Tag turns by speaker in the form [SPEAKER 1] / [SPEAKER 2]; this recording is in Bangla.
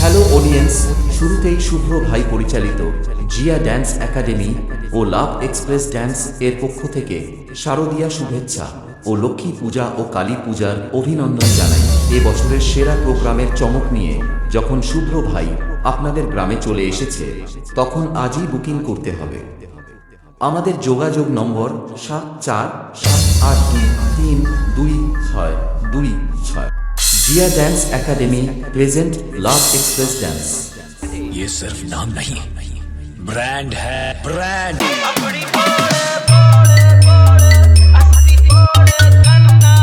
[SPEAKER 1] হ্যালো অডিয়েন্স, শুরুতেই শুভ্র ভাই পরিচালিত জিয়া ড্যান্স একাডেমি ও লাভ এক্সপ্রেস ড্যান্স এর পক্ষ থেকে শারদীয়া শুভেচ্ছা ও লক্ষ্মী পূজা ও কালী পূজার অভিনন্দন জানাই। এ বছরের সেরা প্রোগ্রামের চমক নিয়ে যখন শুভ্র ভাই আপনাদের গ্রামে চলে এসেছে, তখন আজই বুকিং করতে হবে। আমাদের যোগাযোগ number 7478232626। Jiya dance academy present love express dance.
[SPEAKER 2] ये सिर्फ नाम नहीं, ब्रांड है, ब्रांड।
[SPEAKER 3] अपनी बोले बोले बोले अस्ती बोले गन्ना